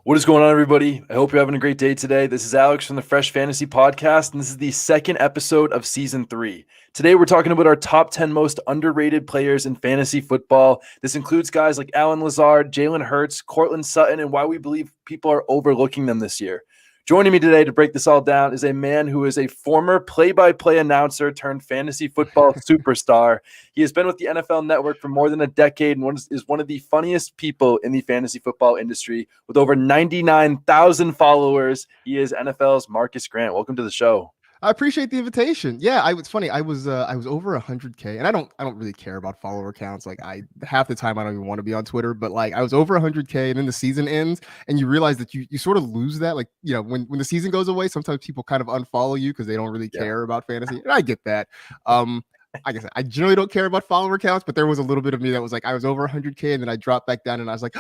What is going on, everybody? I hope you're having a great day today. This is Alex from the Fresh Fantasy Podcast, and this is the second episode of Season 3. Today, we're talking about our top 10 most underrated players in fantasy football. This includes guys like Lazard, Jalen Hurts, Cortland Sutton, and why we believe people are overlooking them this year. Joining me today to break this all down is a man who is a former play-by-play announcer turned fantasy football superstar. He has been with the NFL Network for more than a decade and is one of the funniest people in the fantasy football industry with over 99,000 followers. He is NFL's Marcas Grant. Welcome to the show. I appreciate the invitation. Yeah, it's funny. I was over 100K, and I don't really care about follower counts. Like half the time I don't even want to be on Twitter, but like I was over 100K, and then the season ends, and you realize that you sort of lose that. Like, you know, when the season goes away, sometimes people kind of unfollow you because they don't really care about fantasy, and I get that. Like I said, I generally don't care about follower counts, but there was a little bit of me that was like, I was over 100K, and then I dropped back down, and I was like,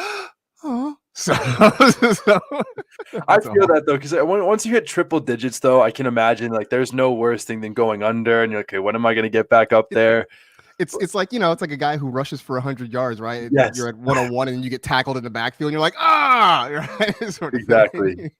oh. So I feel that though, because once you hit triple digits, though, I can imagine like there's no worse thing than going under, and you're like, okay, when am I going to get back up there? It's like, you know, it's like a guy who rushes for 100 yards, right? Yes. You're at 101 and you get tackled in the backfield and you're like, right? Sort of Exactly.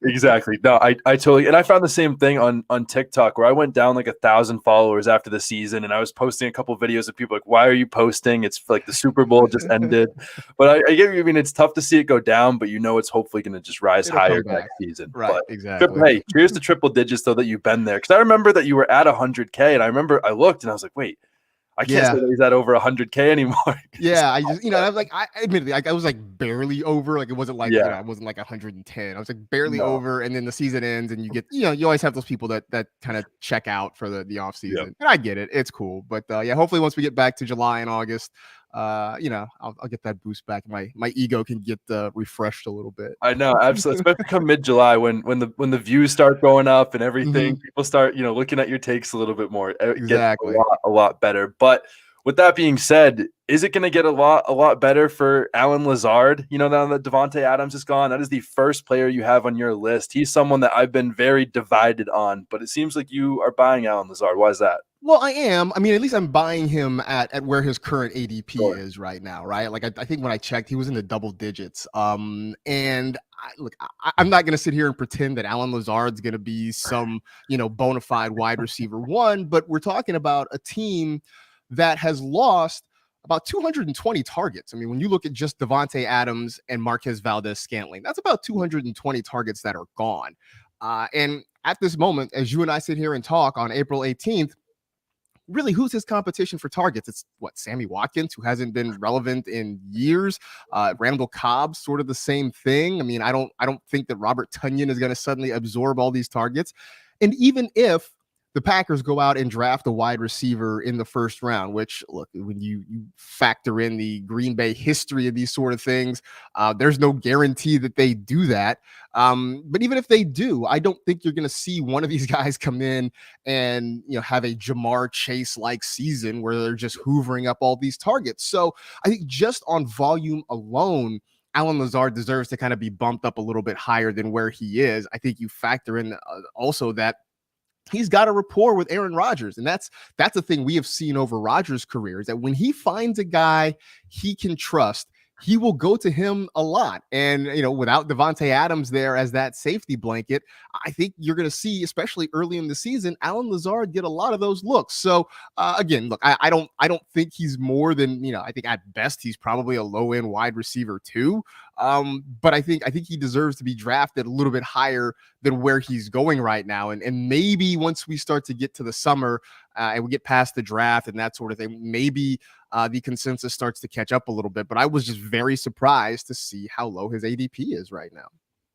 No, I totally, and I found the same thing on TikTok where I went down like 1,000 followers after the season, and I was posting a couple of videos of people like, why are you posting? It's like the Super Bowl just ended. But I mean, it's tough to see it go down, but you know it's hopefully going to just rise higher next season. Right, but, exactly. Hey, cheers to triple digits though that you've been there, because I remember that you were at 100K, and I remember I looked and I was like, wait, I can't say that he's at over 100K anymore. Yeah, I just, I was like, I admittedly, I was like barely over. Like it wasn't like, I wasn't like 110. I was like barely over, and then the season ends, and you get, you always have those people that kind of check out for the off season. Yep. And I get it, it's cool, but hopefully once we get back to July and August, I'll get that boost back. My ego can get refreshed a little bit. I know, absolutely. Especially come mid-July when the views start going up and everything, people start looking at your takes a little bit more. It gets a lot better. But with that being said, is it going to get a lot better for Lazard? Now that Davante Adams is gone, that is the first player you have on your list. He's someone that I've been very divided on, but it seems like you are buying Lazard. Why is that? Well, I am. I mean, at least I'm buying him at where his current ADP is right now, right? Like I think when I checked, he was in the double digits. And I'm not going to sit here and pretend that Lazard's going to be some, bona fide wide receiver one, but we're talking about a team that has lost about 220 targets. I mean, when you look at just Davante Adams and Marquez Valdes-Scantling, that's about 220 targets that are gone. And at this moment, as you and I sit here and talk on April 18th, really, who's his competition for targets? It's Sammy Watkins, who hasn't been relevant in years. Randall Cobb, sort of the same thing. I mean, I don't think that Robert Tonyan is going to suddenly absorb all these targets. And even if the Packers go out and draft a wide receiver in the first round, which, look, when you factor in the Green Bay history of these sort of things, there's no guarantee that they do that. But even if they do, I don't think you're going to see one of these guys come in and have a Jamar Chase-like season where they're just hoovering up all these targets. So I think just on volume alone, Lazard deserves to kind of be bumped up a little bit higher than where he is. I think you factor in also that he's got a rapport with Aaron Rodgers. And that's the thing we have seen over Rodgers' career, is that when he finds a guy he can trust, he will go to him a lot. And, without Davante Adams there as that safety blanket, I think you're going to see, especially early in the season, Lazard get a lot of those looks. So again, look, I don't think he's more than, I think at best he's probably a low end wide receiver too. But I think he deserves to be drafted a little bit higher than where he's going right now. And maybe once we start to get to the summer and we get past the draft and that sort of thing, maybe the consensus starts to catch up a little bit. But I was just very surprised to see how low his ADP is right now.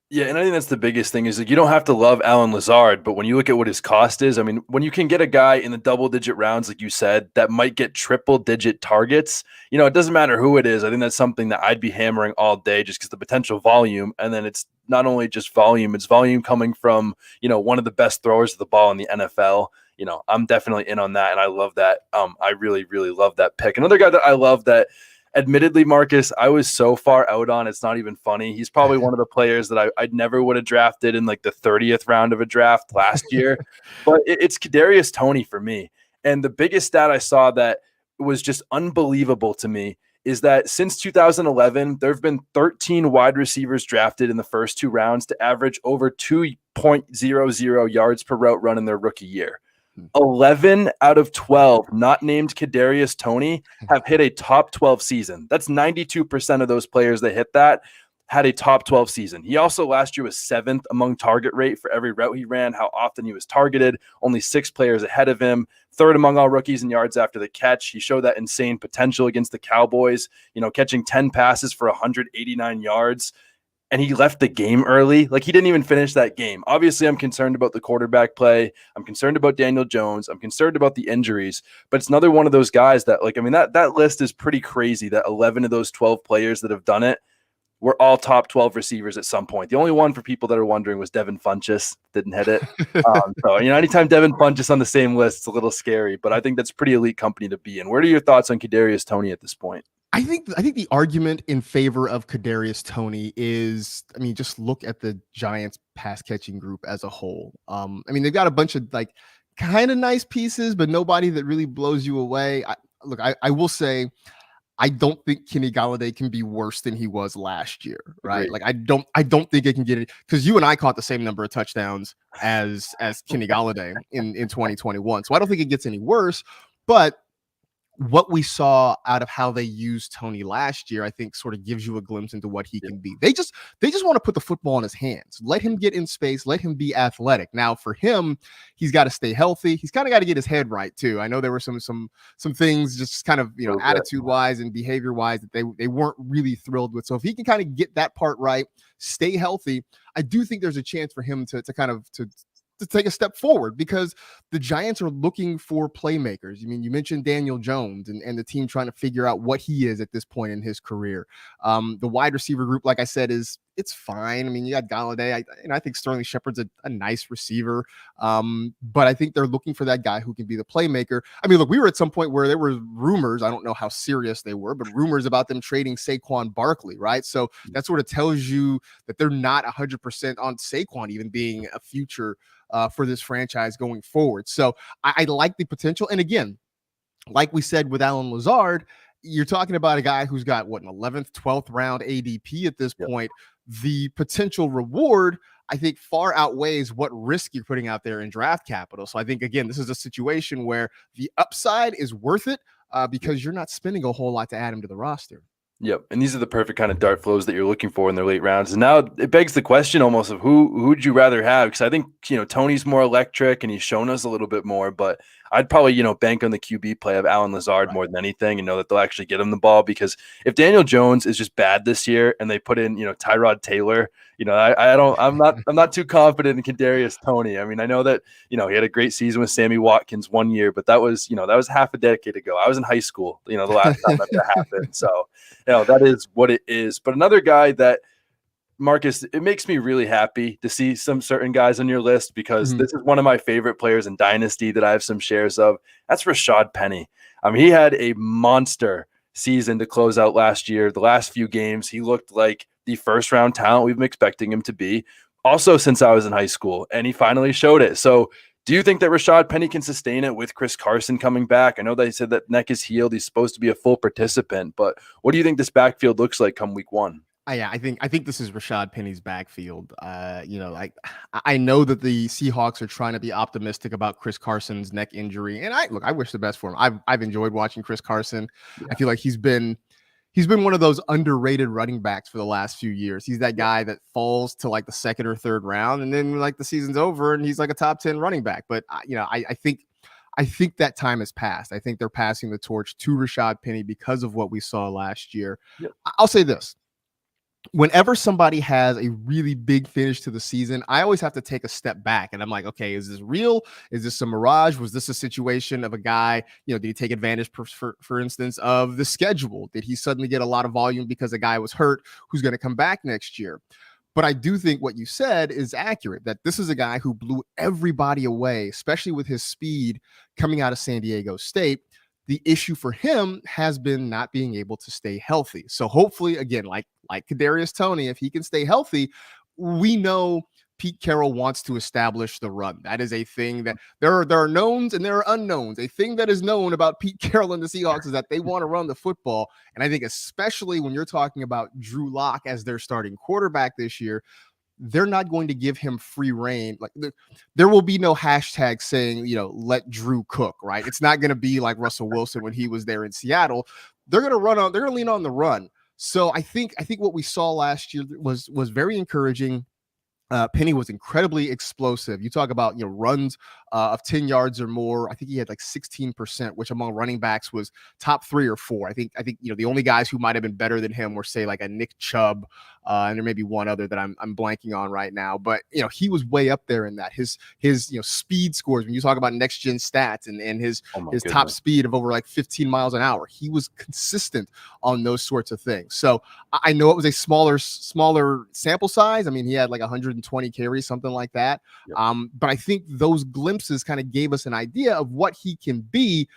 Yeah, and I think that's the biggest thing is that you don't have to love Lazard, but when you look at what his cost is, I mean, when you can get a guy in the double-digit rounds, like you said, that might get triple-digit targets, it doesn't matter who it is. I think that's something that I'd be hammering all day just because the potential volume, and then it's not only just volume, it's volume coming from, one of the best throwers of the ball in the NFL. I'm definitely in on that, and I love that. I really, really love that pick. Another guy that I love that, admittedly, Marcas, I was so far out on, it's not even funny. He's probably one of the players that I'd never would have drafted in like the 30th round of a draft last year. But it's Kadarius Toney for me. And the biggest stat I saw that was just unbelievable to me is that since 2011, there have been 13 wide receivers drafted in the first 2 rounds to average over 2.00 yards per route run in their rookie year. 11 out of 12 not named Kadarius Toney have hit a top 12 season. That's 92% of those players that hit that had a top 12 season. He also last year was 7th among target rate for every route he ran, how often he was targeted, only 6 players ahead of him, 3rd among all rookies in yards after the catch. He showed that insane potential against the Cowboys, catching 10 passes for 189 yards. And he left the game early. Like, he didn't even finish that game. Obviously, I'm concerned about the quarterback play. I'm concerned about Daniel Jones. I'm concerned about the injuries. But it's another one of those guys that, that list is pretty crazy, that 11 of those 12 players that have done it were all top 12 receivers at some point. The only one, for people that are wondering, was Devin Funchess. Didn't hit it. So, anytime Devin Funchess on the same list, it's a little scary. But I think that's pretty elite company to be in. What are your thoughts on Kadarius Toney at this point? I think the argument in favor of Kadarius Toney is, just look at the Giants pass catching group as a whole. They've got a bunch of kind of nice pieces, but nobody that really blows you away. I will say, I don't think Kenny Golladay can be worse than he was last year, right? Agreed. I don't think it can get it, because you and I caught the same number of touchdowns as Kenny Golladay in 2021. So I don't think it gets any worse, but what we saw out of how they used Toney last year, I think, sort of gives you a glimpse into what he can be. They just want to put the football in his hands, let him get in space, let him be athletic. Now, for him, he's got to stay healthy. He's kind of got to get his head right too. I know there were some things just kind of attitude wise and behavior wise that they weren't really thrilled with. So if he can kind of get that part right, stay healthy, I do think there's a chance for him to take a step forward, because the Giants are looking for playmakers. You mentioned Daniel Jones and the team trying to figure out what he is at this point in his career. The wide receiver group, like I said, it's fine. You got Golladay. I think Sterling Shepard's a nice receiver. But I think they're looking for that guy who can be the playmaker. Look, we were at some point where there were rumors, I don't know how serious they were, but rumors about them trading Saquon Barkley, right? So that sort of tells you that they're not 100% on Saquon even being a future for this franchise going forward. So I like the potential. And again, like we said with Allen Lazard, you're talking about a guy who's got an 11th, 12th round ADP at this point. The potential reward, I think, far outweighs what risk you're putting out there in draft capital. So I think, again, this is a situation where the upside is worth it because you're not spending a whole lot to add him to the roster. Yep. And these are the perfect kind of dart flows that you're looking for in their late rounds. And now it begs the question almost of who'd you rather have? Because I think, Toney's more electric and he's shown us a little bit more, but I'd probably, bank on the QB play of Allen Lazard more than anything and know that they'll actually get him the ball, because if Daniel Jones is just bad this year and they put in, Tyrod Taylor, I'm not too confident in Kadarius Toney. I know that, he had a great season with Sammy Watkins one year, but that was half a decade ago. I was in high school, the last time that happened. So, that is what it is. But another guy that, Marcas, it makes me really happy to see some certain guys on your list, because this is one of my favorite players in Dynasty that I have some shares of. That's Rashad Penny. He had a monster season to close out last year. The last few games, he looked like the first round talent we've been expecting him to be. Also, since I was in high school, and he finally showed it. So do you think that Rashad Penny can sustain it with Chris Carson coming back? I know they said that neck is healed. He's supposed to be a full participant, but what do you think this backfield looks like come week 1? Yeah, I think this is Rashad Penny's backfield. I know that the Seahawks are trying to be optimistic about Chris Carson's neck injury, and I wish the best for him. I've enjoyed watching Chris Carson. Yeah. I feel like he's been one of those underrated running backs for the last few years. He's that guy that falls to the second or third round, and then the season's over, and he's a top 10 running back. But I think that time has passed. I think they're passing the torch to Rashad Penny because of what we saw last year. Yep. I'll say this. Whenever somebody has a really big finish to the season, I always have to take a step back, and I'm like, okay, is this real? Is this a mirage? Was this a situation of a guy, did he take advantage, for instance, of the schedule? Did he suddenly get a lot of volume because a guy was hurt who's going to come back next year? But I do think what you said is accurate, that this is a guy who blew everybody away, especially with his speed coming out of San Diego State. The issue for him has been not being able to stay healthy. So hopefully, again, like Kadarius Toney, if he can stay healthy, we know Pete Carroll wants to establish the run. That is a thing that there are knowns and there are unknowns. A thing that is known about Pete Carroll and the Seahawks is that they want to run the football. And I think especially when you're talking about Drew Lock as their starting quarterback this year, they're not going to give him free reign. Like there will be no hashtag saying, let Drew cook, right? It's not going to be like Russell Wilson when he was there in Seattle. They're going to lean on the run. So I think what we saw last year was very encouraging. Penny was incredibly explosive. You talk about, runs of 10 yards or more. I think he had like 16%, which among running backs was top 3 or 4. I think, the only guys who might've been better than him were say like a Nick Chubb. And there may be one other that I'm blanking on right now, but he was way up there in that. His speed scores, when you talk about next gen stats and his top speed of over like 15 miles an hour, he was consistent on those sorts of things. So I know it was a smaller sample size. I mean, he had like 120 carries, something like that. Yep. But I think those glimpses kind of gave us an idea of what he can be.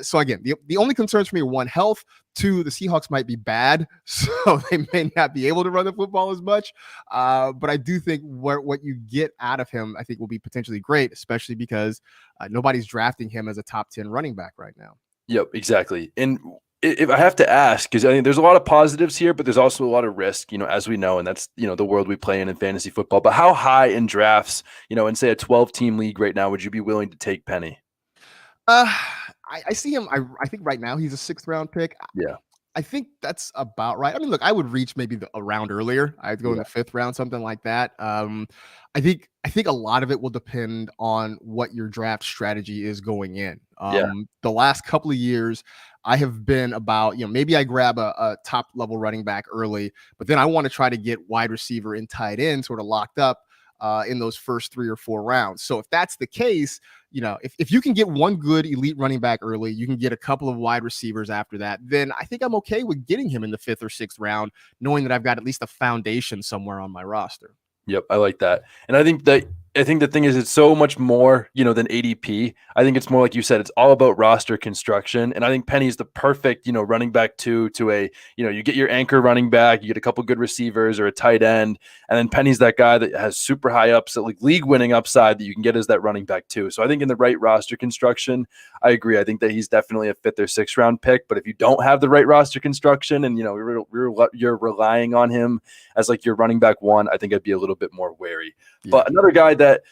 So again, the only concerns for me are 1, health. 2, the Seahawks might be bad, so they may not be able to run the football as much. But I do think what you get out of him, I think, will be potentially great, especially because nobody's drafting him as a top 10 running back right now. Yep, exactly. And if I have to ask, because I think there's a lot of positives here, but there's also a lot of risk, as we know, and that's, the world we play in fantasy football. But how high in drafts, in say a 12-team league right now, would you be willing to take Penny? I see him. I think right now he's a 6th round pick. Yeah. I think that's about right. I mean, look, I would reach maybe a round earlier. I'd go in the 5th round, something like that. I think a lot of it will depend on what your draft strategy is going in. The last couple of years, I have been about, maybe I grab a top level running back early, but then I want to try to get wide receiver and tight end sort of locked up in those first 3 or 4 rounds. So if that's the case, if you can get one good elite running back early, you can get a couple of wide receivers after that, then I think I'm okay with getting him in the 5th or 6th round, knowing that I've got at least a foundation somewhere on my roster. Yep, I like that. And I think the thing is it's so much more, than ADP. I think it's more like you said, it's all about roster construction. And I think Penny's the perfect, running back to a, you get your anchor running back, you get a couple good receivers or a tight end. And then Penny's that guy that has super high upside, like league winning upside that you can get as that running back too. So I think in the right roster construction, I agree. I think that he's definitely a 5th or 6th round pick. But if you don't have the right roster construction and, you're relying on him as like your running back 1, I think I'd be a little bit more wary. Yeah. But another guy that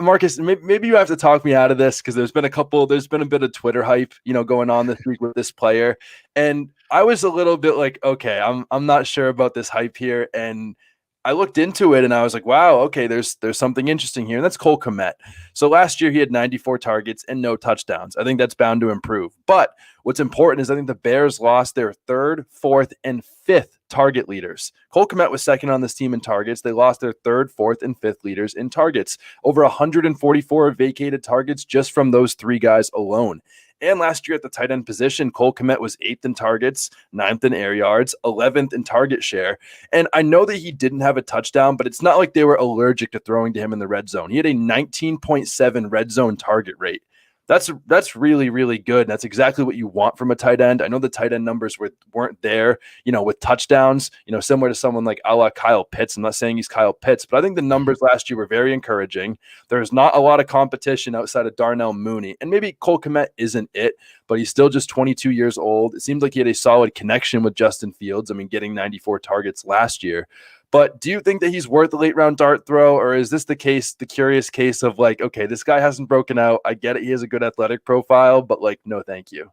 Marcas, maybe you have to talk me out of this because there's been a bit of Twitter hype, going on this week with this player. And I was a little bit like, okay, I'm not sure about this hype here. And I looked into it and I was like, wow, okay, there's something interesting here. And that's Cole Kmet. So last year he had 94 targets and no touchdowns. I think that's bound to improve. But what's important is I think the Bears lost their 3rd, 4th, and 5th target leaders. Cole Kmet was 2nd on this team in targets. They lost their 3rd, 4th, and 5th leaders in targets. Over 144 vacated targets just from those 3 guys alone. And last year at the tight end position, Cole Kmet was 8th in targets, 9th in air yards, 11th in target share. And I know that he didn't have a touchdown, but it's not like they were allergic to throwing to him in the red zone. He had a 19.7 red zone target rate. That's really, really good. That's exactly what you want from a tight end. I know the tight end numbers weren't there, with touchdowns, similar to someone like a la Kyle Pitts. I'm not saying he's Kyle Pitts, but I think the numbers last year were very encouraging. There's not a lot of competition outside of Darnell Mooney. And maybe Cole Kmet isn't it, but he's still just 22 years old. It seems like he had a solid connection with Justin Fields. I mean, getting 94 targets last year. But do you think that he's worth a late round dart throw, or is this the curious case of like, okay, this guy hasn't broken out. I get it. He has a good athletic profile, but like, no, thank you.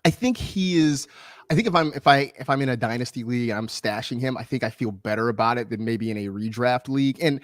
I think he is. I think if I'm in a dynasty league and I'm stashing him, I think I feel better about it than maybe in a redraft league. And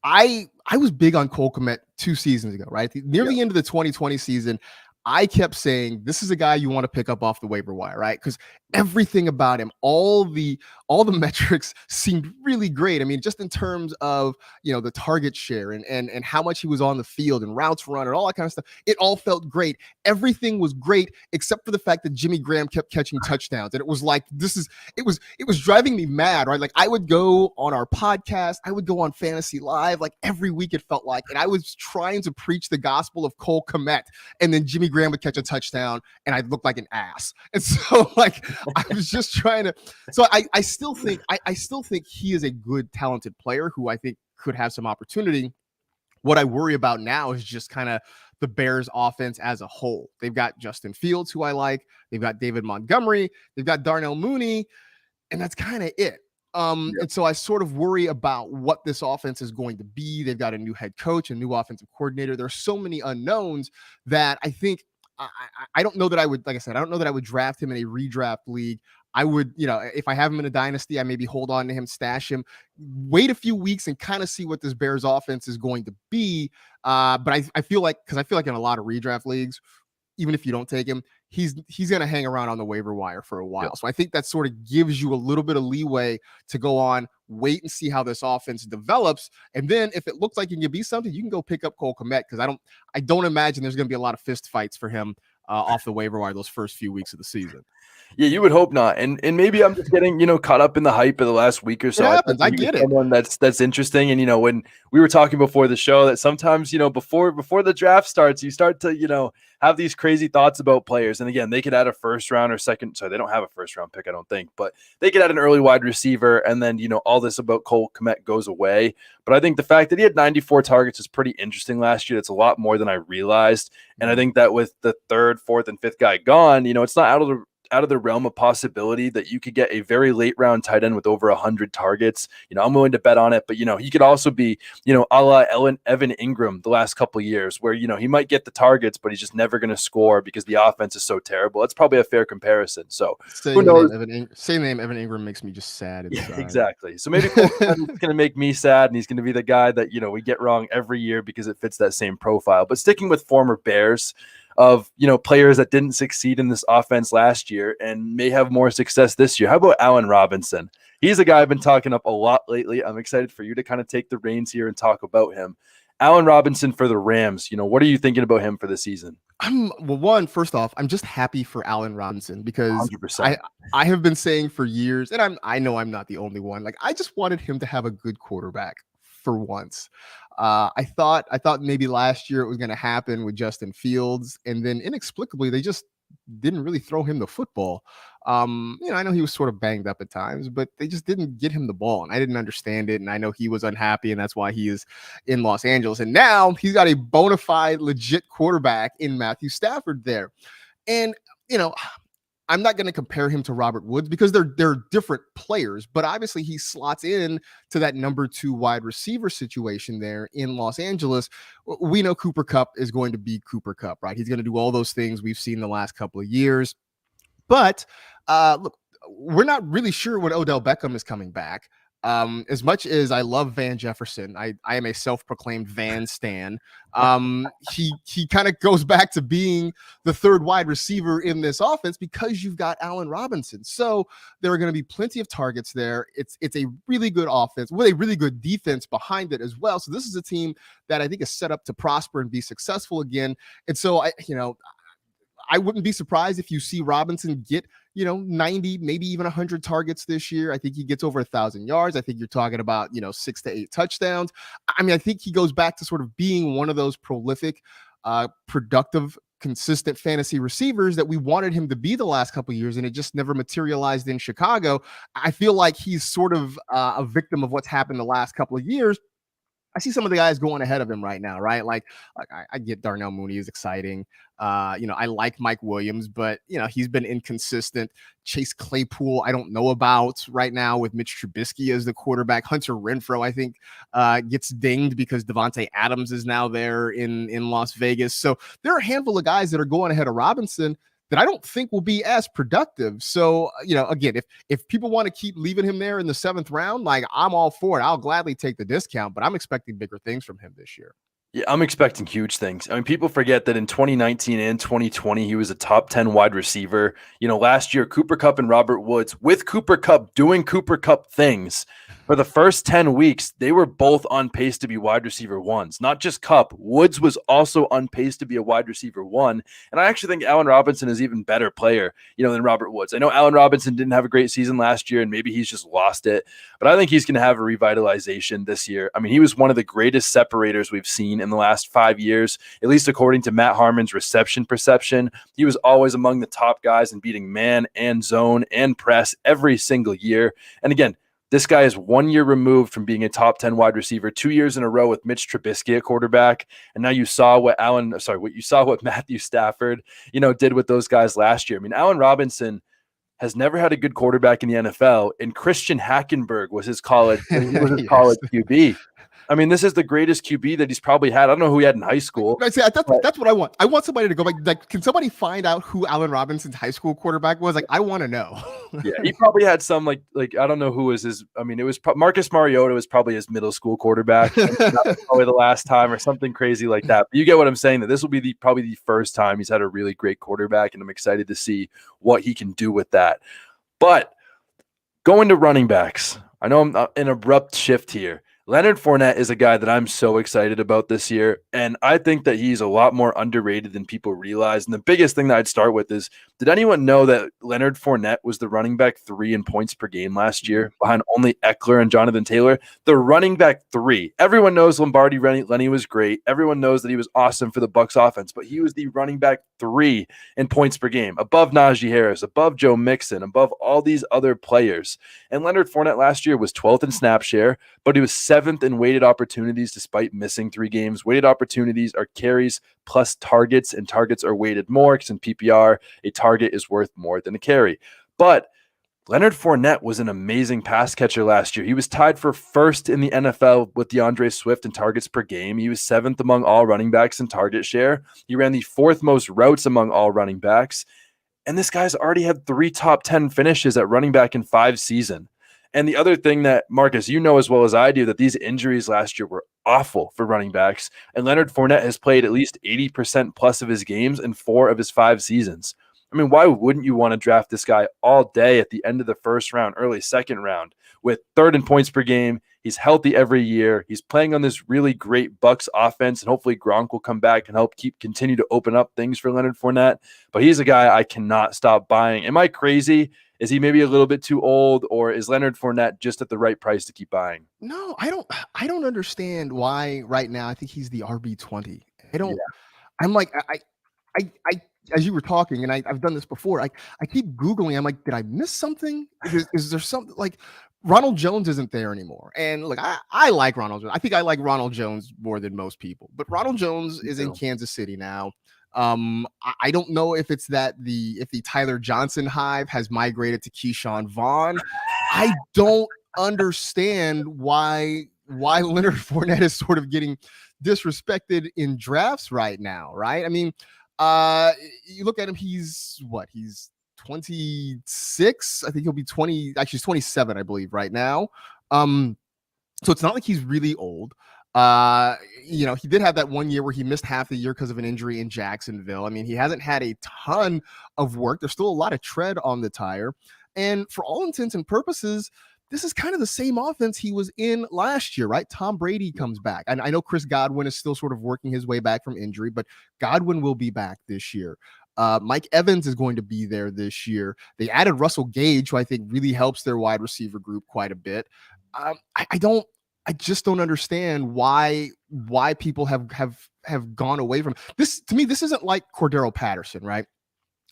I was big on Cole Kmet 2 seasons ago, right? Near the end of the 2020 season, I kept saying, this is a guy you want to pick up off the waiver wire, right? Because everything about him, all the metrics seemed really great. I mean, just in terms of, the target share and how much he was on the field and routes run and all that kind of stuff, it all felt great. Everything was great except for the fact that Jimmy Graham kept catching touchdowns. And it was like, it was driving me mad, right? Like I would go on our podcast, I would go on Fantasy Live, like every week it felt like, and I was trying to preach the gospel of Cole Kmet, and then Jimmy Graham would catch a touchdown and I'd look like an ass. And so like, I was just trying to. So I still think he is a good, talented player who I think could have some opportunity. What I worry about now is just kind of the Bears offense as a whole. They've got Justin Fields, who I like. They've got David Montgomery. They've got Darnell Mooney, and that's kind of it. And so I sort of worry about what this offense is going to be. They've got a new head coach, a new offensive coordinator. There's so many unknowns that I think I don't know that I would, like I said, I don't know that I would draft him in a redraft league. I would, if I have him in a dynasty, I maybe hold on to him, stash him, wait a few weeks and kind of see what this Bears offense is going to be. But I feel like in a lot of redraft leagues, even if you don't take him, he's going to hang around on the waiver wire for a while. Yep. So I think that sort of gives you a little bit of leeway to go on, wait and see how this offense develops. And then if it looks like you can be something, you can go pick up Cole Kmet, because I don't imagine there's going to be a lot of fist fights for him off the waiver wire those first few weeks of the season. Yeah, you would hope not. And maybe I'm just getting, caught up in the hype of the last week or so. It happens. I get it. Someone that's interesting. And, when we were talking before the show, that sometimes, before the draft starts, you start to, have these crazy thoughts about players. And again, they could add a first round or second. Sorry, they don't have a first round pick, I don't think, but they could add an early wide receiver. And then, all this about Cole Kmet goes away. But I think the fact that he had 94 targets is pretty interesting last year. That's a lot more than I realized. And I think that with the third, fourth, and fifth guy gone, it's not out of the realm of possibility that you could get a very late round tight end with over 100 targets. I'm willing to bet on it, but he could also be, a la Evan Ingram the last couple of years, where, he might get the targets, but he's just never going to score because the offense is so terrible. That's probably a fair comparison. So saying the name Evan Ingram makes me just sad. Yeah, exactly. So maybe Cole's going to make me sad, and he's going to be the guy that, we get wrong every year because it fits that same profile. But sticking with former Bears, of players that didn't succeed in this offense last year and may have more success this year. How about Allen Robinson? He's a guy I've been talking up a lot lately. I'm excited for you to kind of take the reins here and talk about him. Allen Robinson for the Rams. What are you thinking about him for the season? First off, I'm just happy for Allen Robinson because 100%. I have been saying for years, and I know I'm not the only one. Like, I just wanted him to have a good quarterback for once. I thought maybe last year it was going to happen with Justin Fields, and then inexplicably they just didn't really throw him the football. I know he was sort of banged up at times, but they just didn't get him the ball, and I didn't understand it. And I know he was unhappy, and that's why he is in Los Angeles. And now he's got a bona fide, legit quarterback in Matthew Stafford there. And I'm not going to compare him to Robert Woods because they're different players, but obviously he slots in to that number 2 wide receiver situation there in Los Angeles. We know Cooper Kupp is going to be Cooper Kupp, right? He's going to do all those things we've seen the last couple of years. But look, we're not really sure when Odell Beckham is coming back. As much as I love Van Jefferson, I am a self-proclaimed Van stan. He kind of goes back to being the third wide receiver in this offense because you've got Allen Robinson. So there are going to be plenty of targets there. It's a really good offense with a really good defense behind it as well. So this is a team that I think is set up to prosper and be successful again. And so I wouldn't be surprised if you see Robinson get 90, maybe even 100 targets this year. I think he gets over 1,000 yards. I think you're talking about, 6 to 8 touchdowns. I mean, I think he goes back to sort of being one of those prolific, productive, consistent fantasy receivers that we wanted him to be the last couple of years, and it just never materialized in Chicago. I feel like he's sort of a victim of what's happened the last couple of years. I see some of the guys going ahead of him right now, right? Like I get Darnell Mooney is exciting. I like Mike Williams, but he's been inconsistent. Chase Claypool, I don't know about right now with Mitch Trubisky as the quarterback. Hunter Renfrow, I think, gets dinged because Devontae Adams is now there in Las Vegas. So there are a handful of guys that are going ahead of Robinson that I don't think will be as productive. So, again, if people want to keep leaving him there in the 7th round, like, I'm all for it. I'll gladly take the discount, but I'm expecting bigger things from him this year. Yeah, I'm expecting huge things. I mean, people forget that in 2019 and 2020, he was a top 10 wide receiver. Last year, Cooper Kupp and Robert Woods, with Cooper Kupp doing Cooper Kupp things, for the first 10 weeks, they were both on pace to be wide receiver 1s. Not just Kupp. Woods was also on pace to be a wide receiver 1. And I actually think Allen Robinson is even better player, than Robert Woods. I know Allen Robinson didn't have a great season last year, and maybe he's just lost it. But I think he's going to have a revitalization this year. I mean, he was one of the greatest separators we've seen in the last 5 years, at least according to Matt Harmon's reception perception. He was always among the top guys in beating man and zone and press every single year. And again, this guy is 1 year removed from being a top 10 wide receiver, 2 years in a row with Mitch Trubisky at quarterback. And now you saw what Matthew Stafford, did with those guys last year. I mean, Allen Robinson has never had a good quarterback in the NFL, and Christian Hackenberg was his college college QB. I mean, this is the greatest QB that he's probably had. I don't know who he had in high school. That's what I want. I want somebody to go back. Like, can somebody find out who Allen Robinson's high school quarterback was? Like, I want to know. Yeah, he probably had some like I don't know who was his. I mean, it was Marcus Mariota was probably his middle school quarterback. Probably the last time or something crazy like that. But you get what I'm saying. That this will be probably the first time he's had a really great quarterback, and I'm excited to see what he can do with that. But going to running backs, I know I'm an abrupt shift here. Leonard Fournette is a guy that I'm so excited about this year, and I think that he's a lot more underrated than people realize. And the biggest thing that I'd start with is, did anyone know that Leonard Fournette was the running back 3 in points per game last year, behind only Eckler and Jonathan Taylor? The running back 3. Everyone knows Lombardi Lenny was great. Everyone knows that he was awesome for the Bucs offense, but he was the running back 3 in points per game, above Najee Harris, above Joe Mixon, above all these other players. And Leonard Fournette last year was 12th in snap share, but he was 7th in weighted opportunities despite missing 3 games. Weighted opportunities are carries plus targets, and targets are weighted more because in PPR, a target is worth more than a carry. But Leonard Fournette was an amazing pass catcher last year. He was tied for first in the NFL with Deandre Swift in targets per game. He was 7th among all running backs in target share. He ran the 4th most routes among all running backs. And this guy's already had 3 top 10 finishes at running back in 5 seasons. And the other thing that, Marcus, you know as well as I do, that these injuries last year were awful for running backs. And Leonard Fournette has played at least 80% plus of his games in 4 of his 5 seasons. I mean, why wouldn't you want to draft this guy all day at the end of the first round, early second round, with 3rd in points per game? He's healthy every year. He's playing on this really great Bucs offense, and hopefully Gronk will come back and help continue to open up things for Leonard Fournette. But he's a guy I cannot stop buying. Am I crazy? Is he maybe a little bit too old, or is Leonard Fournette just at the right price to keep buying? No, I don't understand why right now I think he's the RB20. I'm like, I as you were talking, and I've done this before, I keep Googling. I'm like, did I miss something? Is there something like Ronald Jones isn't there anymore? And look, I like Ronald Jones. I think I like Ronald Jones more than most people, but Ronald Jones is in Kansas City now. I don't know if it's that if the Tyler Johnson hive has migrated to Keyshawn Vaughn. I don't understand why Leonard Fournette is sort of getting disrespected in drafts right now, right? I mean, you look at him, he's 26. I think he'll be 20. Actually, he's 27, I believe, right now. So it's not like he's really old. He did have that 1 year where he missed half the year because of an injury in Jacksonville. I mean, he hasn't had a ton of work. There's still a lot of tread on the tire. And for all intents and purposes, this is kind of the same offense he was in last year, right? Tom Brady comes back. And I know Chris Godwin is still sort of working his way back from injury, but Godwin will be back this year. Mike Evans is going to be there this year. They added Russell Gage, who I think really helps their wide receiver group quite a bit. I just don't understand why people have gone away from this. To me, this isn't like Cordero Patterson, right?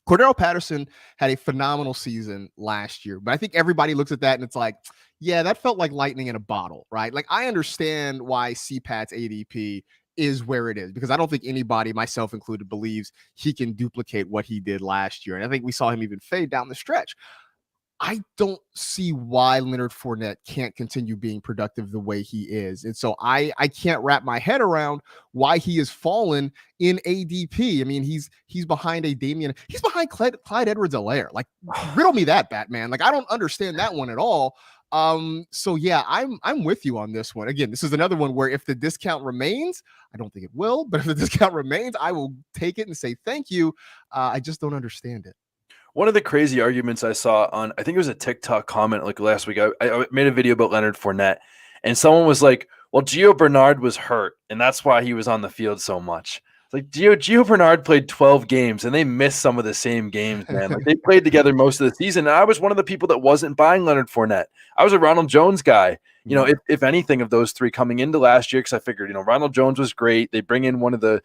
Cordero Patterson had a phenomenal season last year, but I think everybody looks at that and it's like, yeah, that felt like lightning in a bottle, right? Like, I understand why CPAT's ADP is where it is, because I don't think anybody, myself included, believes he can duplicate what he did last year. And I think we saw him even fade down the stretch. I don't see why Leonard Fournette can't continue being productive the way he is. And so I can't wrap my head around why he has fallen in ADP. I mean, he's behind he's behind Clyde Edwards-Helaire. Like, riddle me that, Batman. Like, I don't understand that one at all. So yeah, I'm with you on this one. Again, this is another one where if the discount remains, I don't think it will, but if the discount remains, I will take it and say thank you. I just don't understand it. One of the crazy arguments I saw on, I think it was a TikTok comment like last week. I made a video about Leonard Fournette, and someone was like, well, Gio Bernard was hurt, and that's why he was on the field so much. Like Gio Bernard played 12 games and they missed some of the same games, man. Like they played together most of the season. And I was one of the people that wasn't buying Leonard Fournette. I was a Ronald Jones guy. You know, if anything of those three coming into last year, because I figured, Ronald Jones was great. They bring in one of the,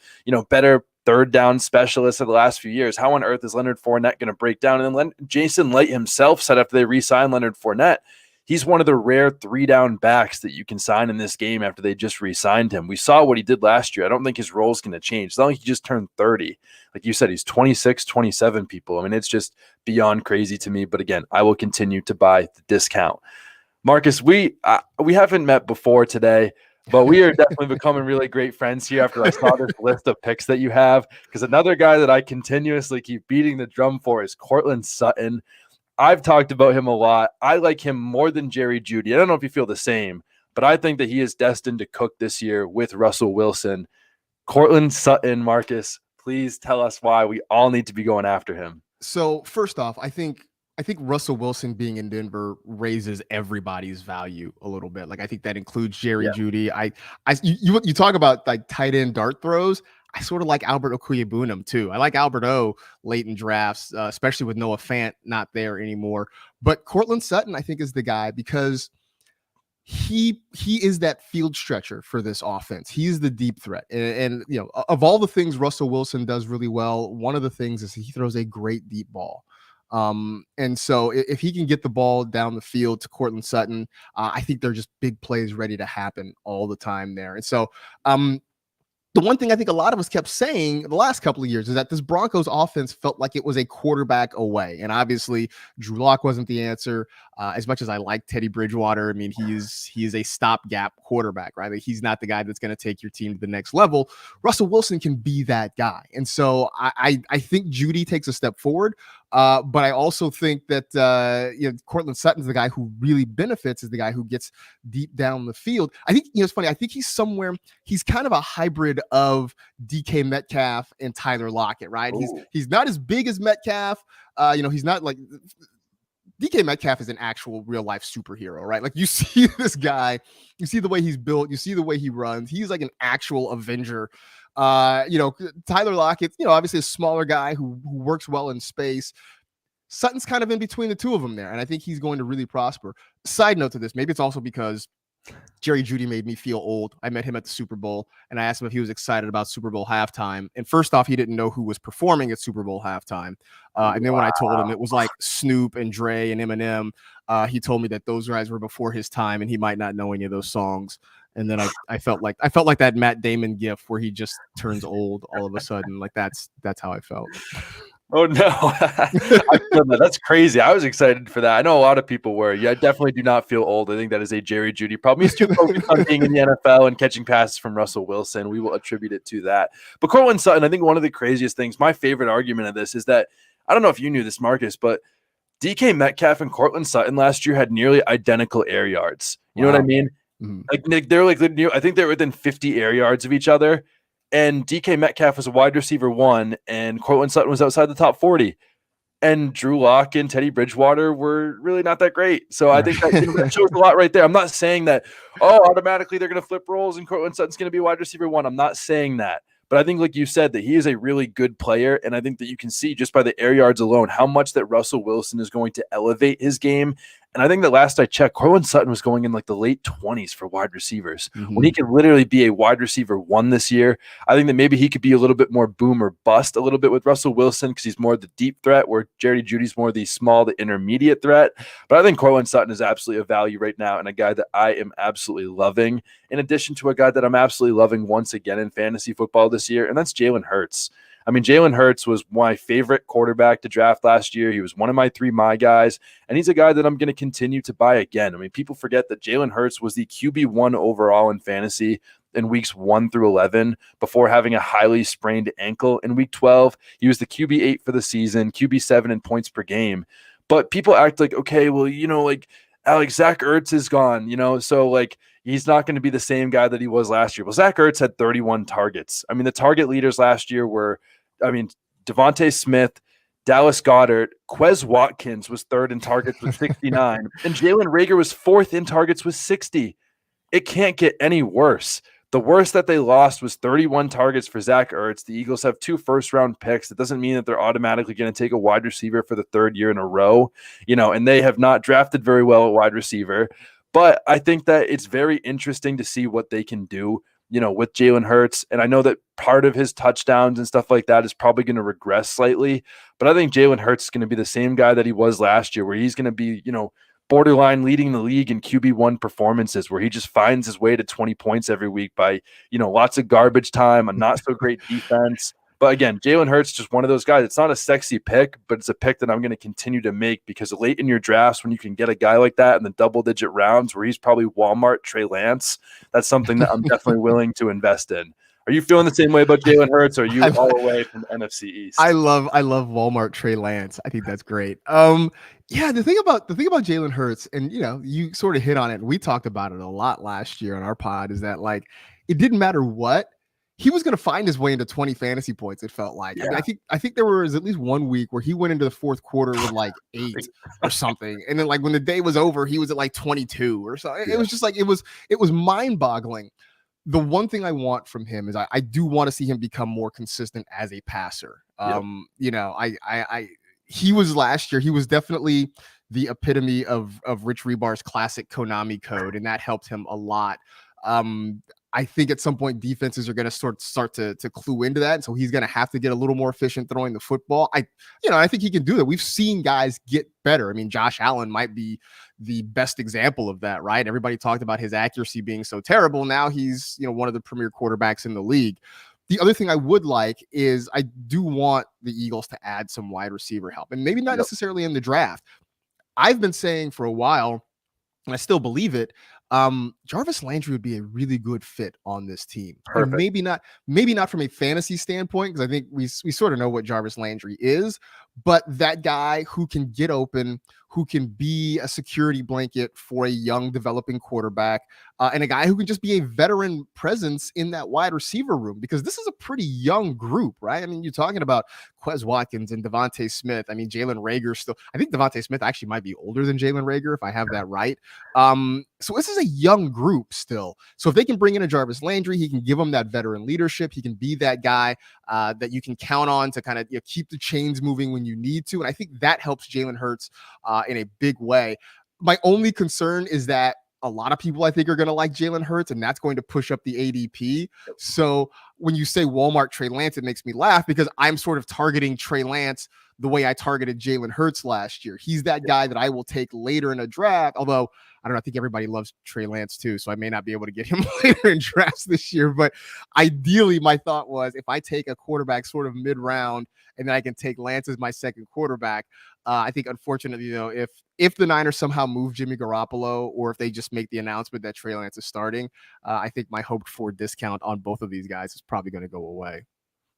better third down specialists of the last few years. How on earth is Leonard Fournette going to break down? And then Jason Light himself said after they re-signed Leonard Fournette, he's one of the rare 3-down backs that you can sign in this game after they just re-signed him. We saw what he did last year. I don't think his role is going to change. It's not like he just turned 30. Like you said, he's 26, 27 people. I mean, it's just beyond crazy to me. But again, I will continue to buy the discount. Marcas, we haven't met before today, but we are definitely becoming really great friends here after I saw this list of picks that you have. Because another guy that I continuously keep beating the drum for is Cortland Sutton. I've talked about him a lot. I like him more than Jerry Jeudy. I don't know if you feel the same, but I think that he is destined to cook this year with Russell Wilson. Cortland Sutton, Marcas, please tell us why we all need to be going after him. So first off, I think Russell Wilson being in Denver raises everybody's value a little bit. Like I think that includes Jerry Jeudy. You talk about like tight end dart throws. I sort of like Albert Okwuegbunam too. I like Albert O late in drafts, especially with Noah Fant not there anymore. But Cortland Sutton, I think, is the guy because he is that field stretcher for this offense. He's the deep threat. And of all the things Russell Wilson does really well, one of the things is he throws a great deep ball. And so if he can get the ball down the field to Cortland Sutton, I think they're just big plays ready to happen all the time there. And so, the one thing I think a lot of us kept saying the last couple of years is that this Broncos offense felt like it was a quarterback away. And obviously Drew Lock wasn't the answer. As much as I like Teddy Bridgewater, I mean, he is a stopgap quarterback, right? Like he's not the guy that's going to take your team to the next level. Russell Wilson can be that guy. And so I think Jeudy takes a step forward. But I also think that Cortland Sutton's the guy who really benefits, is the guy who gets deep down the field. I think it's funny. I think he's kind of a hybrid of DK Metcalf and Tyler Lockett, right? Ooh. He's not as big as Metcalf. He's not like DK Metcalf is an actual real life superhero, right? Like you see this guy, you see the way he's built, you see the way he runs. He's like an actual Avenger. Tyler Lockett, obviously a smaller guy who works well in space. Sutton's kind of in between the two of them there, and I think he's going to really prosper. Side note to this, maybe it's also because Jerry Jeudy made me feel old. I met him at the Super Bowl, and I asked him if he was excited about Super Bowl halftime. And first off, he didn't know who was performing at Super Bowl halftime. And then when I told him it was like Snoop and Dre and Eminem, he told me that those guys were before his time, and he might not know any of those songs. And then I felt like that Matt Damon gif where he just turns old all of a sudden. Like that's how I felt. Oh no, that's crazy. I was excited for that. I know a lot of people were. Yeah, I definitely do not feel old. I think that is a Jerry Jeudy problem. He's too focused on being in the NFL and catching passes from Russell Wilson. We will attribute it to that. But Cortland Sutton, I think one of the craziest things, my favorite argument of this is that, I don't know if you knew this, Marcas, but DK Metcalf and Cortland Sutton last year had nearly identical air yards. You know what I mean? Mm-hmm. Like they're like, I think they're within 50 air yards of each other. And DK Metcalf was a wide receiver 1, and Cortland Sutton was outside the top 40. And Drew Lock and Teddy Bridgewater were really not that great. So I think that shows a lot right there. I'm not saying that, automatically they're going to flip roles and Cortland Sutton's going to be wide receiver 1. I'm not saying that. But I think, like you said, that he is a really good player. And I think that you can see just by the air yards alone how much that Russell Wilson is going to elevate his game. And I think that last I checked, Cortland Sutton was going in like the late 20s for wide receivers. Mm-hmm. When he could literally be a wide receiver 1 this year, I think that maybe he could be a little bit more boom or bust a little bit with Russell Wilson because he's more the deep threat, where Jerry Jeudy's more the small, the intermediate threat. But I think Cortland Sutton is absolutely a value right now and a guy that I am absolutely loving, in addition to a guy that I'm absolutely loving once again in fantasy football this year, and that's Jalen Hurts. I mean, Jalen Hurts was my favorite quarterback to draft last year. He was one of my 3 my guys, and he's a guy that I'm going to continue to buy again. I mean, people forget that Jalen Hurts was the QB1 overall in fantasy in weeks 1 through 11 before having a highly sprained ankle. In week 12, he was the QB8 for the season, QB7 in points per game. But people act like, okay, well, like Zach Ertz is gone, so like he's not going to be the same guy that he was last year. Well, Zach Ertz had 31 targets. I mean, the target leaders last year were, Devontae Smith, Dallas Goedert, Quez Watkins was 3rd in targets with 69, and Jalen Reagor was 4th in targets with 60. It can't get any worse. The worst that they lost was 31 targets for Zach Ertz. The Eagles have 2 first-round picks. It doesn't mean that they're automatically going to take a wide receiver for the 3rd year in a row, and they have not drafted very well at wide receiver. But I think that it's very interesting to see what they can do, with Jalen Hurts. And I know that part of his touchdowns and stuff like that is probably going to regress slightly. But I think Jalen Hurts is going to be the same guy that he was last year, where he's going to be, borderline leading the league in QB1 performances, where he just finds his way to 20 points every week by, lots of garbage time, a not so great defense. But again, Jalen Hurts, just one of those guys. It's not a sexy pick, but it's a pick that I'm going to continue to make, because late in your drafts, when you can get a guy like that in the double-digit rounds where he's probably Walmart Trey Lance, that's something that I'm definitely willing to invest in. Are you feeling the same way about Jalen Hurts, or are you all away from NFC East? I love Walmart Trey Lance. I think that's great. The thing about Jalen Hurts, and you sort of hit on it, and we talked about it a lot last year on our pod, is that it didn't matter what, he was going to find his way into 20 fantasy points. It felt like. Yeah. I think there was at least one week where he went into the 4th quarter with 8 or something, and then when the day was over, he was at 22 or so. It was just it was mind boggling. The one thing I want from him is I do want to see him become more consistent as a passer. He was last year, he was definitely the epitome of Rich Rebar's classic Konami code, and that helped him a lot. I think at some point defenses are going to start to clue into that. And so he's going to have to get a little more efficient throwing the football. I think he can do that. We've seen guys get better. I mean, Josh Allen might be the best example of that, right? Everybody talked about his accuracy being so terrible. Now he's, one of the premier quarterbacks in the league. The other thing I would like is I do want the Eagles to add some wide receiver help, and maybe not necessarily in the draft. I've been saying for a while, and I still believe it, Jarvis Landry would be a really good fit on this team. Maybe not from a fantasy standpoint, because I think we sort of know what Jarvis Landry is, but that guy who can get open, who can be a security blanket for a young developing quarterback, and a guy who can just be a veteran presence in that wide receiver room, because this is a pretty young group, right? I mean, you're talking about Quez Watkins and Devontae Smith. I mean, Jalen Reagor still. I think Devontae Smith actually might be older than Jalen Reagor, if I have that right. So this is a young group still. So if they can bring in a Jarvis Landry, he can give them that veteran leadership. He can be that guy that you can count on to kind of keep the chains moving when you need to. And I think that helps Jalen Hurts in a big way. My only concern is that a lot of people I think are going to like Jalen Hurts, and that's going to push up the ADP. So when you say Walmart Trey Lance, it makes me laugh, because I'm sort of targeting Trey Lance the way I targeted Jalen Hurts last year. He's that guy that I will take later in a draft, although I don't know, I think everybody loves Trey Lance too, so I may not be able to get him later in drafts this year. But ideally, my thought was, if I take a quarterback sort of mid-round and then I can take Lance as my second quarterback, I think unfortunately, if the Niners somehow move Jimmy Garoppolo, or if they just make the announcement that Trey Lance is starting, I think my hoped for discount on both of these guys is probably going to go away.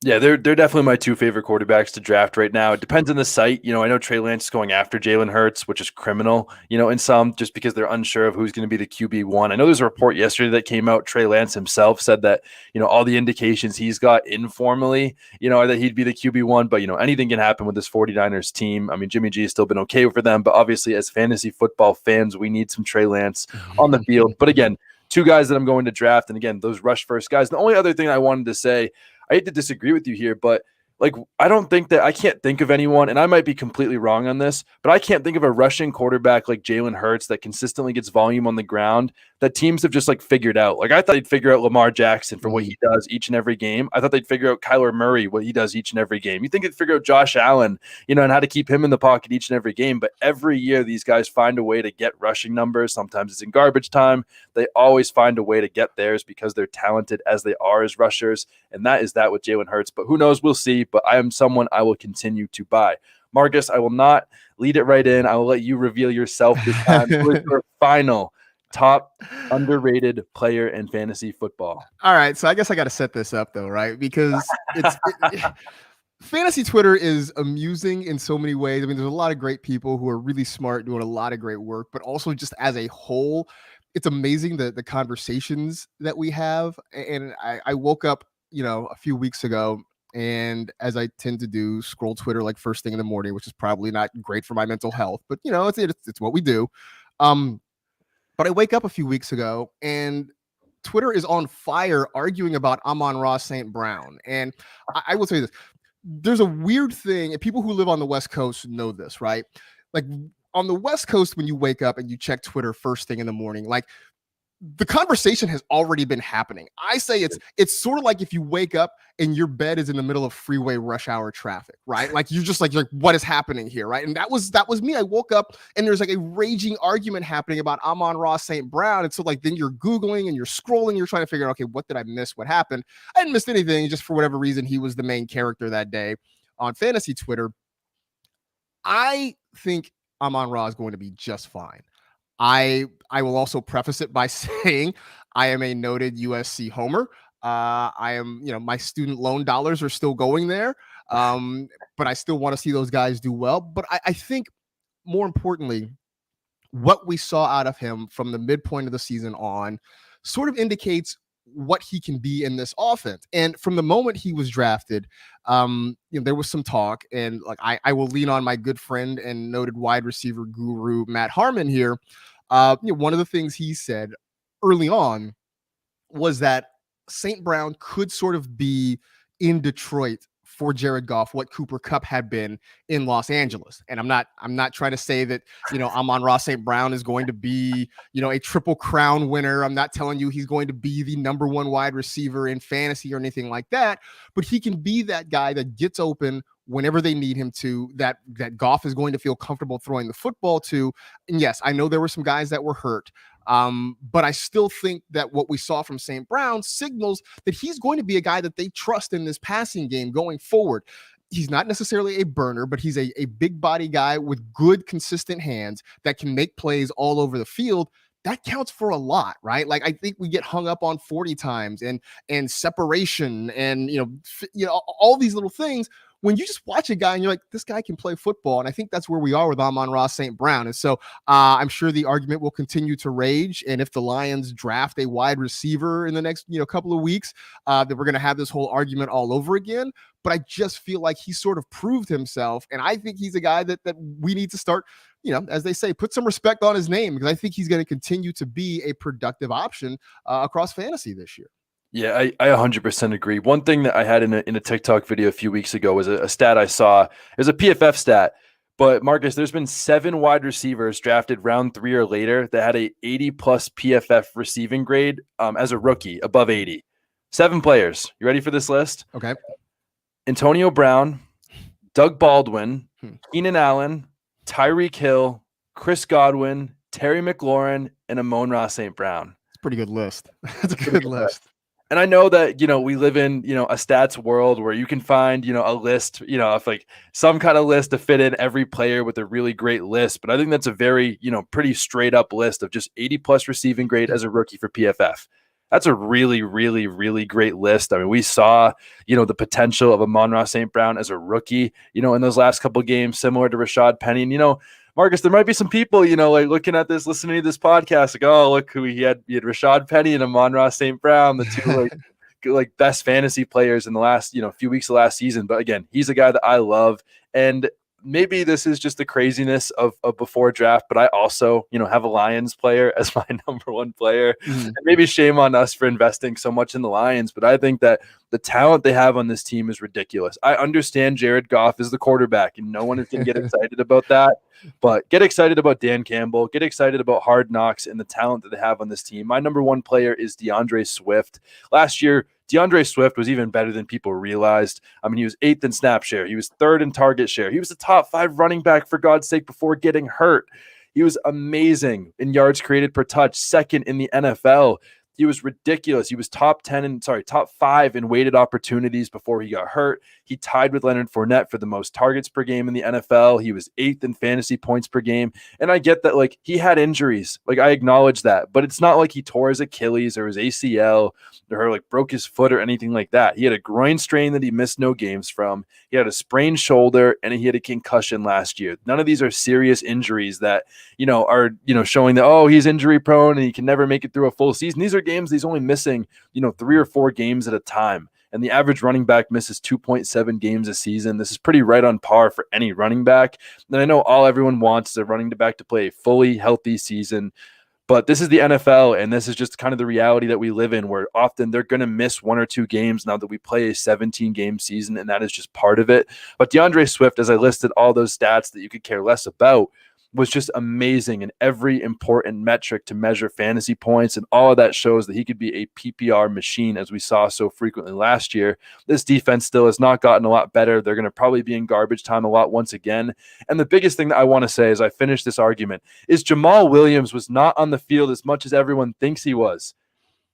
Yeah, they're definitely my 2 favorite quarterbacks to draft right now. It depends on the site. I know Trey Lance is going after Jalen Hurts, which is criminal, in some, just because they're unsure of who's going to be the QB1. I know there's a report yesterday that came out. Trey Lance himself said that, all the indications he's got informally, are that he'd be the QB1, but, anything can happen with this 49ers team. I mean, Jimmy G has still been okay for them, but obviously as fantasy football fans, we need some Trey Lance on the field. But again, 2 guys that I'm going to draft. And again, those rush first guys. The only other thing I wanted to say, I hate to disagree with you here, but I can't think of anyone, and I might be completely wrong on this, but I can't think of a rushing quarterback like Jalen Hurts that consistently gets volume on the ground that teams have just figured out. I thought they'd figure out Lamar Jackson for what he does each and every game. I thought they'd figure out Kyler Murray, what he does each and every game. You think they'd figure out Josh Allen, and how to keep him in the pocket each and every game. But every year these guys find a way to get rushing numbers. Sometimes it's in garbage time. They always find a way to get theirs because they're talented as they are as rushers. And that is that with Jalen Hurts. But who knows? We'll see. But I am someone I will continue to buy. Marcus, I will not lead it right in. I will let you reveal yourself this time. Who is your final top underrated player in fantasy football? All right. So I guess I got to set this up though, right? Because fantasy Twitter is amusing in so many ways. I mean, there's a lot of great people who are really smart, doing a lot of great work, but also just as a whole, it's amazing the conversations that we have. And I woke up, a few weeks ago, and as I tend to do, scroll Twitter first thing in the morning, which is probably not great for my mental health, but it's what we do. But I wake up a few weeks ago, and Twitter is on fire arguing about Amon-Ra St. Brown. And I will tell you this. There's a weird thing, and people who live on the West Coast know this, right? Like on the West Coast, when you wake up and you check Twitter first thing in the morning, like the conversation has already been happening. I say it's sort of like if you wake up and your bed is in the middle of freeway rush hour traffic, right? Like you're just like what is happening here, right? And that was me. I woke up and there's like a raging argument happening about Amon-Ra St. Brown. And so like then you're Googling and you're scrolling, you're trying to figure out, okay, what did I miss? What happened? I didn't miss anything. Just for whatever reason, he was the main character that day on fantasy Twitter. I think Amon-Ra is going to be just fine. I will also preface it by saying I am a noted USC homer. I am, my student loan dollars are still going there, but I still want to see those guys do well. But I think more importantly, what we saw out of him from the midpoint of the season on sort of indicates what he can be in this offense. And from the moment he was drafted, there was some talk, and like I will lean on my good friend and noted wide receiver guru Matt Harmon here. One of the things he said early on was that St. Brown could sort of be in Detroit for Jared Goff what Cooper Kupp had been in Los Angeles. And I'm not trying to say that, Amon-Ra St. Brown is going to be, a triple crown winner. I'm not telling you he's going to be the number one wide receiver in fantasy or anything like that, but he can be that guy that gets open whenever they need him to, that Goff is going to feel comfortable throwing the football to. And yes, I know there were some guys that were hurt, but I still think that what we saw from St. Brown signals that he's going to be a guy that they trust in this passing game going forward. He's not necessarily a burner, but he's a big body guy with good, consistent hands that can make plays all over the field. That counts for a lot, right? Like I think we get hung up on 40 times and separation and all these little things. When you just watch a guy and you're like, this guy can play football. And I think that's where we are with Amon-Ra St. Brown. And so I'm sure the argument will continue to rage. And if the Lions draft a wide receiver in the next, couple of weeks, that we're going to have this whole argument all over again. But I just feel like he sort of proved himself. And I think he's a guy that we need to start, as they say, put some respect on his name, because I think he's going to continue to be a productive option across fantasy this year. Yeah, I 100% agree. One thing that I had in a TikTok video a few weeks ago was a stat I saw. It was a PFF stat. But Marcus, there's been 7 wide receivers drafted round 3 or later that had a 80+ PFF receiving grade as a rookie, above 80. 7 players. You ready for this list? Okay. Antonio Brown, Doug Baldwin, Keenan Allen, Tyreek Hill, Chris Godwin, Terry McLaurin, and Amon-Ra St. Brown. It's a pretty good list. That's a good list. And I know that, we live in, a stats world where you can find, a list, of like some kind of list to fit in every player with a really great list. But I think that's a very, pretty straight up list of just 80+ receiving grade as a rookie for PFF. That's a really, really, really great list. I mean, we saw, the potential of Amon-Ra St. Brown as a rookie, in those last couple of games, similar to Rashad Penny. And, Marcus, there might be some people, like looking at this, listening to this podcast, like, oh, look who he had Rashad Penny and Amon-Ra St. Brown, the two like best fantasy players in the last, few weeks of last season. But again, he's a guy that I love. And maybe this is just the craziness of before draft, but I also, have a Lions player as my number one player. And maybe shame on us for investing so much in the Lions, but I think that the talent they have on this team is ridiculous. I understand Jared Goff is the quarterback, and no one is going to get excited about that, but get excited about Dan Campbell, get excited about Hard Knocks and the talent that they have on this team. My number one player is Deandre Swift. Last year, Deandre Swift was even better than people realized. I mean, he was 8th in snap share. He was 3rd in target share. He was the top 5 running back, for God's sake, before getting hurt. He was amazing in yards created per touch, 2nd in the NFL. He was ridiculous. He was top 5 in weighted opportunities before he got hurt. He tied with Leonard Fournette for the most targets per game in the NFL. He was 8th in fantasy points per game. And I get that, like, he had injuries. Like, I acknowledge that. But it's not like he tore his Achilles or his ACL or like broke his foot or anything like that. He had a groin strain that he missed no games from. He had a sprained shoulder and he had a concussion last year. None of these are serious injuries that, are, showing that, oh, he's injury prone and he can never make it through a full season. These are games he's only missing, 3 or 4 games at a time. And the average running back misses 2.7 games a season. This is pretty right on par for any running back. And I know everyone wants is a running back to play a fully healthy season. But this is the NFL, and this is just kind of the reality that we live in, where often they're going to miss 1 or 2 games now that we play a 17-game season, and that is just part of it. But DeAndre Swift, as I listed all those stats that you could care less about, was just amazing in every important metric to measure fantasy points, and all of that shows that he could be a PPR machine, as we saw so frequently last year. This defense still has not gotten a lot better. They're going to probably be in garbage time a lot once again. And the biggest thing that I want to say as I finish this argument is Jamal Williams was not on the field as much as everyone thinks he was.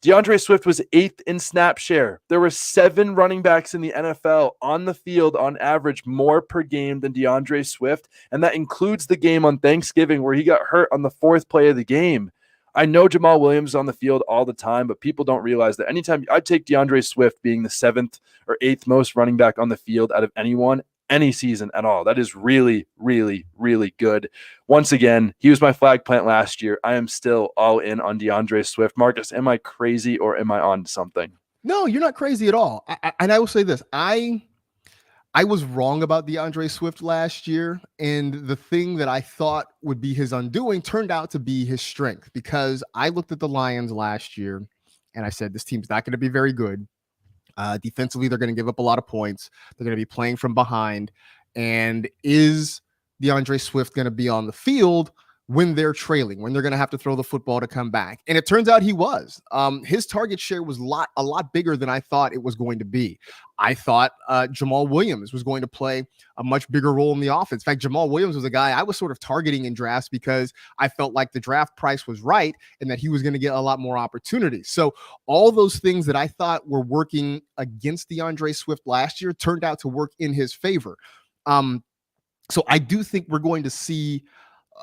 DeAndre Swift was 8th in snap share. There were 7 running backs in the NFL on the field on average more per game than DeAndre Swift, and that includes the game on Thanksgiving where he got hurt on the 4th play of the game. I know Jamal Williams is on the field all the time, but people don't realize that anytime I take DeAndre Swift being the 7th or 8th most running back on the field out of anyone, any season at all. That is really, really, really good. Once again, he was my flag plant last year. I am still all in on DeAndre Swift. Marcus, am I crazy or am I on to something? No, you're not crazy at all. And I will say this. I was wrong about DeAndre Swift last year, and the thing that I thought would be his undoing turned out to be his strength, because I looked at the Lions last year and I said, this team's not going to be very good. Defensively, they're going to give up a lot of points. They're going to be playing from behind. And is DeAndre Swift going to be on the field when they're trailing, when they're going to have to throw the football to come back? And it turns out he was. His target share was a lot bigger than I thought it was going to be. I thought Jamal Williams was going to play a much bigger role in the offense. In fact, Jamal Williams was a guy I was sort of targeting in drafts because I felt like the draft price was right and that he was going to get a lot more opportunities. So all those things that I thought were working against DeAndre Swift last year turned out to work in his favor. So I do think we're going to see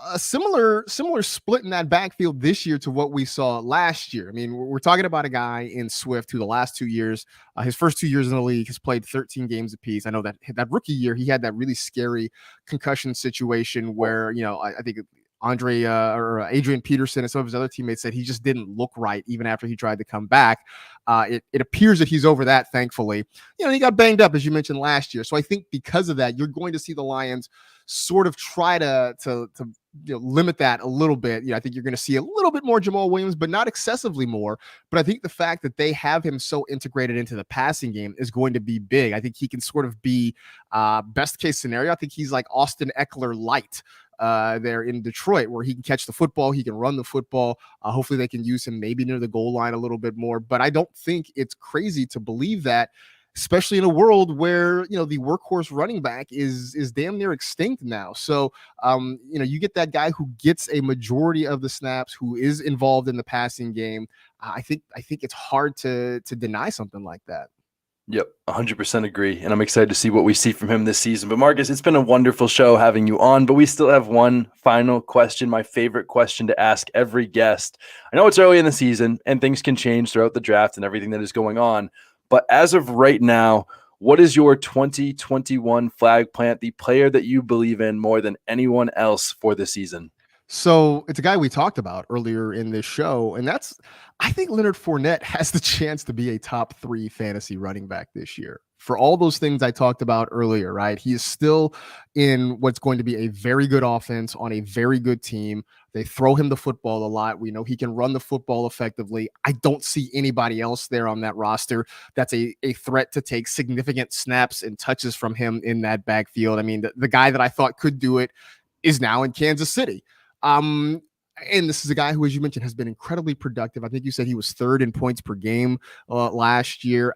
a similar split in that backfield this year to what we saw last year. I mean, we're talking about a guy in Swift who the last 2 years, his first 2 years in the league, has played 13 games apiece. I know that rookie year, he had that really scary concussion situation where, I think Adrian Peterson and some of his other teammates said he just didn't look right even after he tried to come back. It appears that he's over that, thankfully. He got banged up, as you mentioned, last year. So I think because of that, you're going to see the Lions sort of try to limit that a little bit. I think you're going to see a little bit more Jamal Williams, but not excessively more. But I think the fact that they have him so integrated into the passing game is going to be big. I think he can sort of be best case scenario. I think he's like Austin Eckler light there in Detroit, where he can catch the football, he can run the football. Hopefully they can use him maybe near the goal line a little bit more. But I don't think it's crazy to believe that, especially in a world where, the workhorse running back is damn near extinct now. So, you get that guy who gets a majority of the snaps, who is involved in the passing game. I think it's hard to deny something like that. Yep, 100% agree. And I'm excited to see what we see from him this season. But Marcus, it's been a wonderful show having you on, but we still have one final question, my favorite question to ask every guest. I know it's early in the season and things can change throughout the draft and everything that is going on. But as of right now, what is your 2021 flag plant, the player that you believe in more than anyone else for the season? So it's a guy we talked about earlier in this show, and I think Leonard Fournette has the chance to be a top 3 fantasy running back this year. For all those things I talked about earlier, right? He is still in what's going to be a very good offense on a very good team. They throw him the football a lot. We know he can run the football effectively. I don't see anybody else there on that roster that's a threat to take significant snaps and touches from him in that backfield. I mean, the guy that I thought could do it is now in Kansas City. And this is a guy who, as you mentioned, has been incredibly productive. I think you said he was 3rd in points per game last year.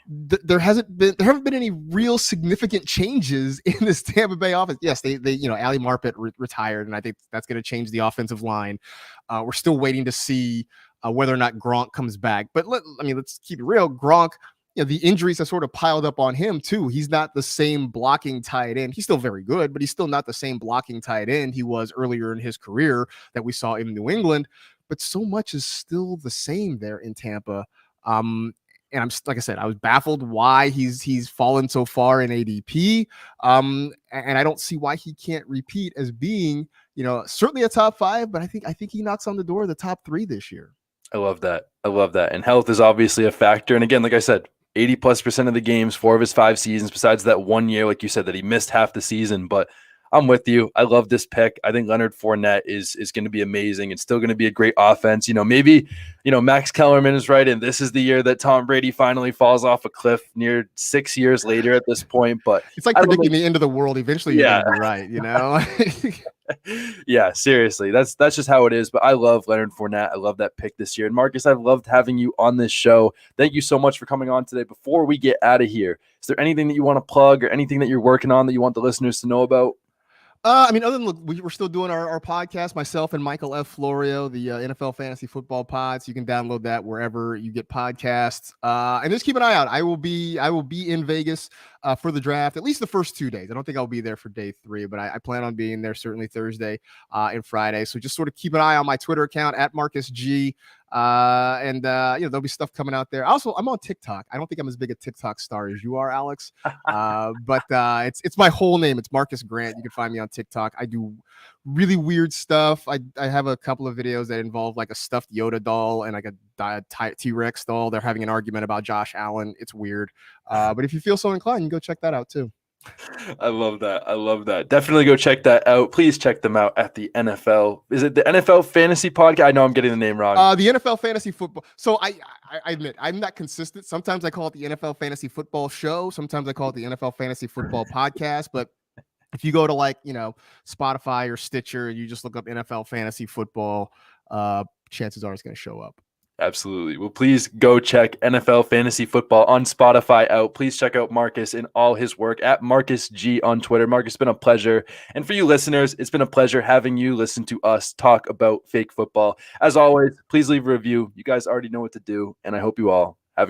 There haven't been any real significant changes in this Tampa Bay offense. Yes, they Ali Marpet retired, and I think that's going to change the offensive line. We're still waiting to see whether or not Gronk comes back. But let's keep it real. Gronk, the injuries have sort of piled up on him too. He's not the same blocking tight end. He's still very good, but he's still not the same blocking tight end he was earlier in his career that we saw in New England. But so much is still the same there in Tampa. And like I said, I was baffled why he's fallen so far in ADP. And I don't see why he can't repeat as being, certainly a top 5, but I think he knocks on the door of the top 3 this year. I love that. And health is obviously a factor. And again, like I said, 80+% of the games, 4 of his 5 seasons, besides that 1 year, like you said, that he missed half the season. But I'm with you. I love this pick. I think Leonard Fournette is going to be amazing. It's still going to be a great offense. Maybe, Max Kellerman is right, and this is the year that Tom Brady finally falls off a cliff near 6 years later at this point. But it's like predicting the end of the world. Eventually, you're going to be right, Yeah, seriously. That's just how it is. But I love Leonard Fournette. I love that pick this year. And Marcas, I've loved having you on this show. Thank you so much for coming on today. Before we get out of here, is there anything that you want to plug or anything that you're working on that you want the listeners to know about? Other than we're still doing our podcast, myself and Michael F. Florio, the NFL Fantasy Football Pod. So you can download that wherever you get podcasts. And just keep an eye out. I will be in Vegas for the draft, at least the first 2 days. I don't think I'll be there for day 3, but I plan on being there certainly Thursday and Friday. So just sort of keep an eye on my Twitter account at Marcus G. There'll be stuff coming out there. Also, I'm on TikTok. I don't think I'm as big a TikTok star as you are, Alex. But it's my whole name. It's Marcus Grant. You can find me on TikTok. I do really weird stuff. I have a couple of videos that involve like a stuffed Yoda doll and like a T-Rex doll. They're having an argument about Josh Allen. It's weird. But if you feel so inclined, you can go check that out too. I love that. Definitely go check that out. Please check them out at the NFL. Is it the NFL Fantasy Podcast? I know I'm getting the name wrong. The NFL Fantasy Football. So I admit I'm not consistent. Sometimes I call it the NFL Fantasy Football Show. Sometimes I call it the NFL Fantasy Football Podcast. But if you go to Spotify or Stitcher and you just look up NFL Fantasy Football, chances are it's going to show up. Absolutely. Well, please go check NFL Fantasy Football on Spotify out. Please check out Marcas and all his work at Marcus G on Twitter. Marcus, it's been a pleasure. And for you listeners, it's been a pleasure having you listen to us talk about fake football. As always, please leave a review. You guys already know what to do, and I hope you all